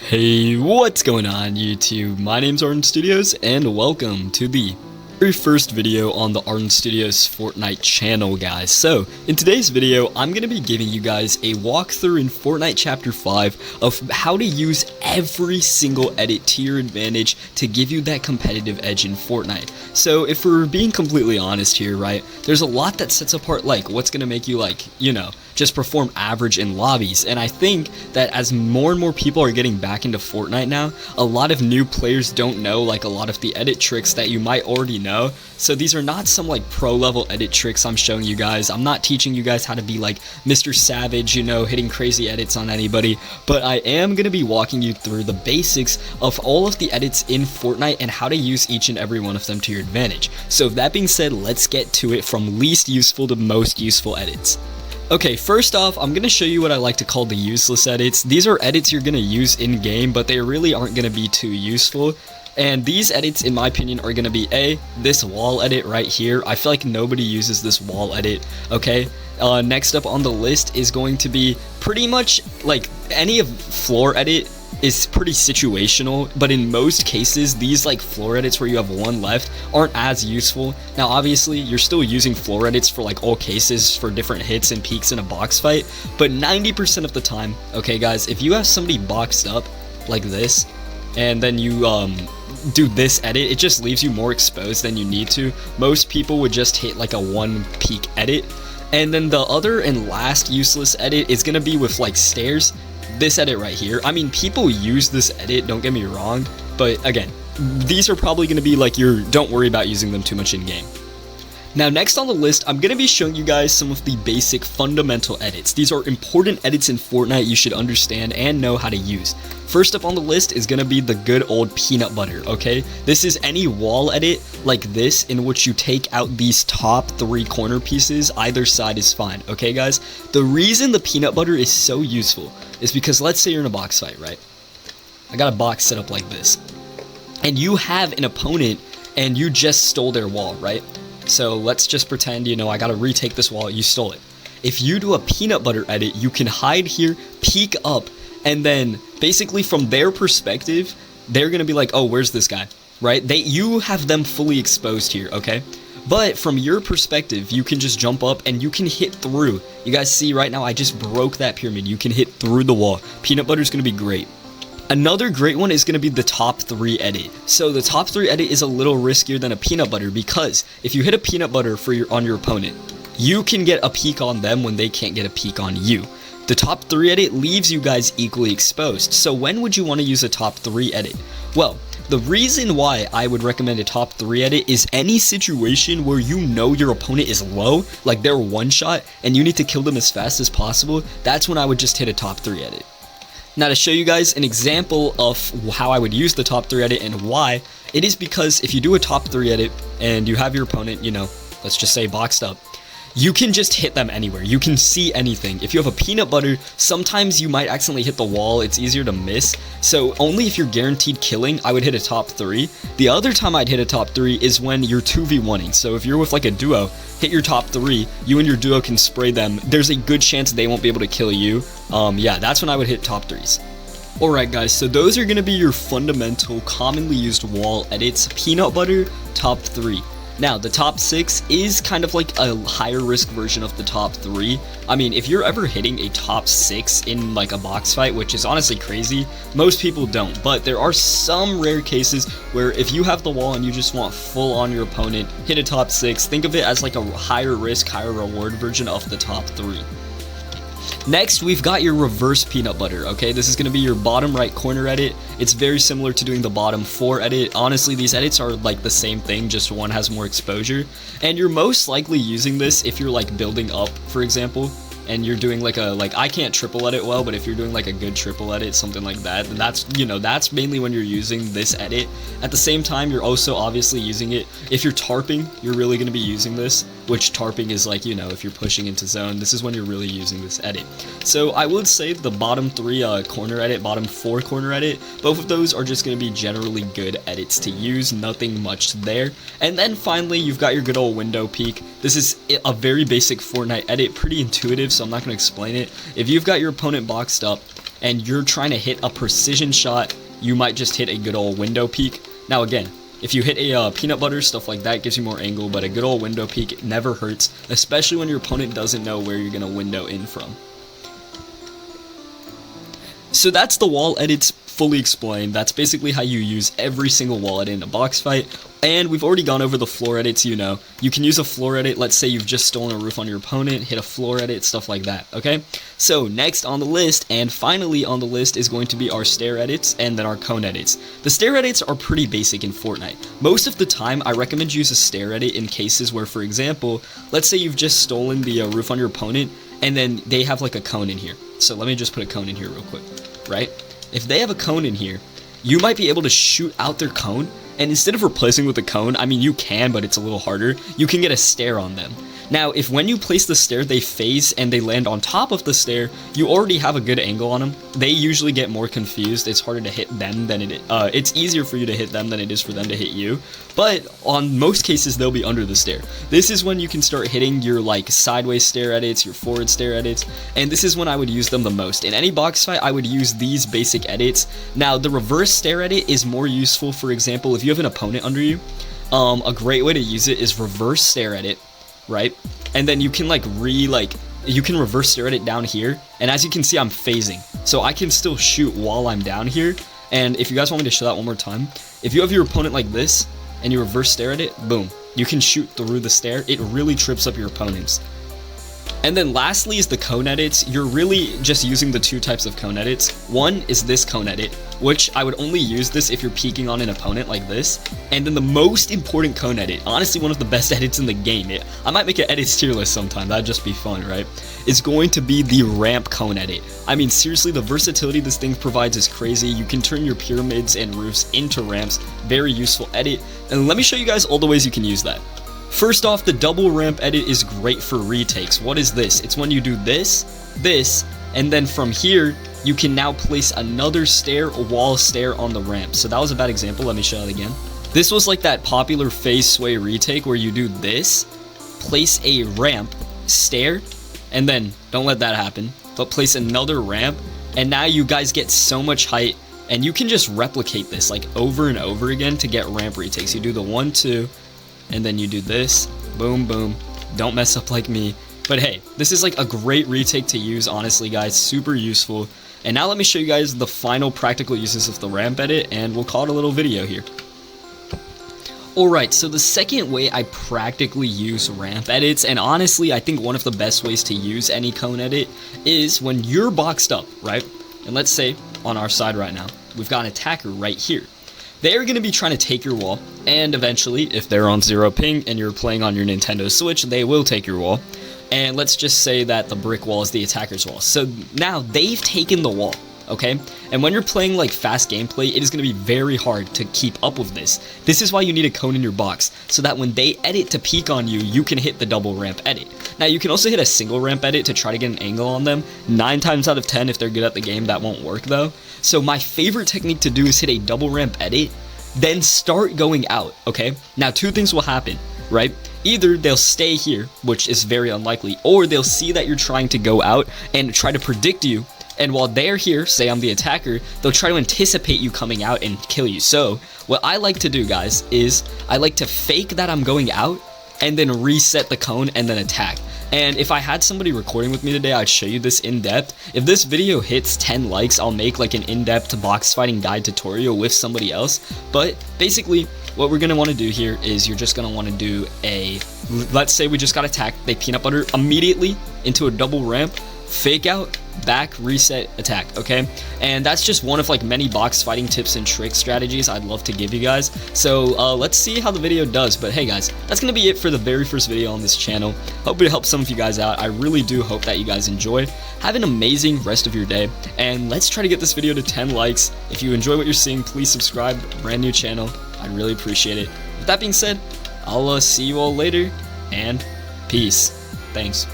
Hey, what's going on YouTube? My name's Arden Studios and welcome to the very first video on the Arden Studios Fortnite channel, guys. So, in today's video, I'm going to be giving you guys a walkthrough in Fortnite Chapter 5 of how to use every single edit to your advantage to give you that competitive edge in Fortnite. So, if we're being completely honest here, right, there's a lot that sets apart, like, what's going to make you, like, you know, just perform average in lobbies. And I think that as more and more people are getting back into Fortnite now, a lot of new players don't know like a lot of the edit tricks that you might already know. So these are not some like pro level edit tricks I'm showing you guys. I'm not teaching you guys how to be like Mr. Savage, you know, hitting crazy edits on anybody, but I am going to be walking you through the basics of all of the edits in Fortnite and how to use each and every one of them to your advantage. So with that being said, let's get to it from least useful to most useful edits. Okay, first off, I'm going to show you what I like to call the useless edits. These are edits you're going to use in-game, but they really aren't going to be too useful. And these edits, in my opinion, are going to be this wall edit right here. I feel like nobody uses this wall edit, okay? Next up on the list is going to be pretty much, like, any of floor edit is pretty situational, but in most cases, these like floor edits where you have one left aren't as useful. Now, obviously, you're still using floor edits for like all cases for different hits and peaks in a box fight, but 90% of the time, okay guys, if you have somebody boxed up like this, and then you do this edit, it just leaves you more exposed than you need to. Most people would just hit like a one peak edit. And then the other and last useless edit is gonna be with like stairs. This edit right here. I mean, people use this edit, don't get me wrong, but again, these are probably going to be like don't worry about using them too much in game. Now, next on the list, I'm going to be showing you guys some of the basic fundamental edits. These are important edits in Fortnite you should understand and know how to use. First up on the list is going to be the good old peanut butter, okay? This is any wall edit like this in which you take out these top 3 corner pieces. Either side is fine, okay guys? The reason the peanut butter is so useful is because let's say you're in a box fight, right? I got a box set up like this. And you have an opponent and you just stole their wall, right? So let's just pretend, you know, I gotta retake this wall, you stole it. If you do a peanut butter edit, you can hide here, peek up, and then basically from their perspective, they're gonna be like, oh, where's this guy, right? You have them fully exposed here, okay? But from your perspective, you can just jump up and you can hit through. You guys see right now, I just broke that pyramid. You can hit through the wall. Peanut butter is gonna be great. Another great one is going to be the top 3 edit. So the top 3 edit is a little riskier than a peanut butter because if you hit a peanut butter on your opponent, you can get a peek on them when they can't get a peek on you. The top 3 edit leaves you guys equally exposed. So when would you want to use a top 3 edit? Well, the reason why I would recommend a top 3 edit is any situation where you know your opponent is low, like they're one shot, and you need to kill them as fast as possible. That's when I would just hit a top 3 edit. Now, to show you guys an example of how I would use the top 3 edit and why, it is because if you do a top 3 edit and you have your opponent, you know, let's just say boxed up, you can just hit them anywhere. You can see anything. If you have a peanut butter, sometimes you might accidentally hit the wall. It's easier to miss. So only if you're guaranteed killing, I would hit a top 3. The other time I'd hit a top 3 is when you're 2v1ing. So if you're with like a duo, hit your top 3, you and your duo can spray them. There's a good chance they won't be able to kill you. Yeah, that's when I would hit top 3s. Alright guys, so those are going to be your fundamental, commonly used wall edits. Peanut butter, top 3. Now, the top 6 is kind of like a higher risk version of the top 3. I mean, if you're ever hitting a top 6 in like a box fight, which is honestly crazy, most people don't. But there are some rare cases where if you have the wall and you just want full on your opponent, hit a top 6, think of it as like a higher risk, higher reward version of the top 3. Next, we've got your reverse peanut butter, okay? This is going to be your bottom right corner edit. It's very similar to doing the bottom 4 edit. Honestly, these edits are like the same thing, just one has more exposure. And you're most likely using this if you're like building up, for example, and you're doing like I can't triple edit well, but if you're doing like a good triple edit, something like that, then that's, you know, that's mainly when you're using this edit. At the same time, you're also obviously using it. If you're tarping, you're really going to be using this, which tarping is like, you know, if you're pushing into zone, this is when you're really using this edit. So I would say the bottom 3 corner edit, bottom 4 corner edit, both of those are just going to be generally good edits to use, nothing much there. And then finally, you've got your good old window peek. This is a very basic Fortnite edit, pretty intuitive, so I'm not going to explain it. If you've got your opponent boxed up and you're trying to hit a precision shot, you might just hit a good old window peek. Now again, if you hit a peanut butter, stuff like that gives you more angle, but a good old window peek never hurts, especially when your opponent doesn't know where you're going to window in from. So that's the wall edits fully explained. That's basically how you use every single wall edit in a box fight. And we've already gone over the floor edits, you know. You can use a floor edit, let's say you've just stolen a roof on your opponent, hit a floor edit, stuff like that, okay? So next on the list, and finally on the list, is going to be our stair edits and then our cone edits. The stair edits are pretty basic in Fortnite. Most of the time, I recommend you use a stair edit in cases where, for example, let's say you've just stolen the roof on your opponent, and then they have like a cone in here. So let me just put a cone in here real quick, right? If they have a cone in here, you might be able to shoot out their cone, and instead of replacing with a cone, I mean you can, but it's a little harder, you can get a stair on them. Now, if when you place the stair, they phase and they land on top of the stair, you already have a good angle on them. They usually get more confused. It's harder to hit them than it's easier for you to hit them than it is for them to hit you. But on most cases, they'll be under the stair. This is when you can start hitting your like sideways stair edits, your forward stair edits, and this is when I would use them the most. In any box fight, I would use these basic edits. Now, the reverse stair edit is more useful. For example, if you have an opponent under you, a great way to use it is reverse stair edit. Right? And then you can you can reverse stair edit down here, and as you can see, I'm phasing, so I can still shoot while I'm down here. And if you guys want me to show that one more time, if you have your opponent like this and you reverse stair edit, boom, you can shoot through the stair. It really trips up your opponents. And then lastly is the cone edits. You're really just using the two types of cone edits. One is this cone edit, which I would only use this if you're peeking on an opponent like this. And then the most important cone edit, honestly one of the best edits in the game, I might make an edits tier list sometime, that'd just be fun, right? Is going to be the ramp cone edit. I mean, seriously, the versatility this thing provides is crazy. You can turn your pyramids and roofs into ramps. Very useful edit. And let me show you guys all the ways you can use that. First off, the double ramp edit is great for retakes. What is this? It's when you do this, and then from here, you can now place another stair, a wall stair on the ramp. So that was a bad example. Let me show it again. This was like that popular phase sway retake where you do this, place a ramp, stair, and then don't let that happen, but place another ramp, and now you guys get so much height, and you can just replicate this like over and over again to get ramp retakes. You do the 1, 2, and then you do this, boom, boom, don't mess up like me. But hey, this is like a great retake to use, honestly guys, super useful. And now let me show you guys the final practical uses of the ramp edit, and we'll call it a little video here. Alright, so the second way I practically use ramp edits, and honestly I think one of the best ways to use any cone edit, is when you're boxed up, right? And let's say on our side right now, we've got an attacker right here. They're going to be trying to take your wall, and eventually, if they're on 0 ping and you're playing on your Nintendo Switch, they will take your wall. And let's just say that the brick wall is the attacker's wall. So now they've taken the wall, okay? And when you're playing like fast gameplay, it is going to be very hard to keep up with this. This is why you need a cone in your box, so that when they edit to peek on you, you can hit the double ramp edit. Now you can also hit a single ramp edit to try to get an angle on them. 9 times out of 10, if they're good at the game, that won't work though. So my favorite technique to do is hit a double ramp edit, then start going out, okay? Now 2 things will happen, right? Either they'll stay here, which is very unlikely, or they'll see that you're trying to go out and try to predict you, and while they're here, say I'm the attacker, they'll try to anticipate you coming out and kill you. So what I like to do, guys, is I like to fake that I'm going out and then reset the cone and then attack. And if I had somebody recording with me today, I'd show you this in depth. If this video hits 10 likes, I'll make like an in-depth box fighting guide tutorial with somebody else. But basically, what we're going to want to do here is you're just going to want to do let's say we just got attacked, they peanut butter immediately into a double ramp, fake out, back, reset, attack, okay? And that's just one of like many box fighting tips and trick strategies I'd love to give you guys. So let's see how the video does. But hey guys, that's gonna be it for the very first video on this channel. Hope it helps some of you guys out. I really do hope that you guys enjoyed. Have an amazing rest of your day, and let's try to get this video to 10 likes. If you enjoy what you're seeing, please subscribe. Brand new channel, I'd really appreciate it. With that being said, I'll see you all later, and peace. Thanks.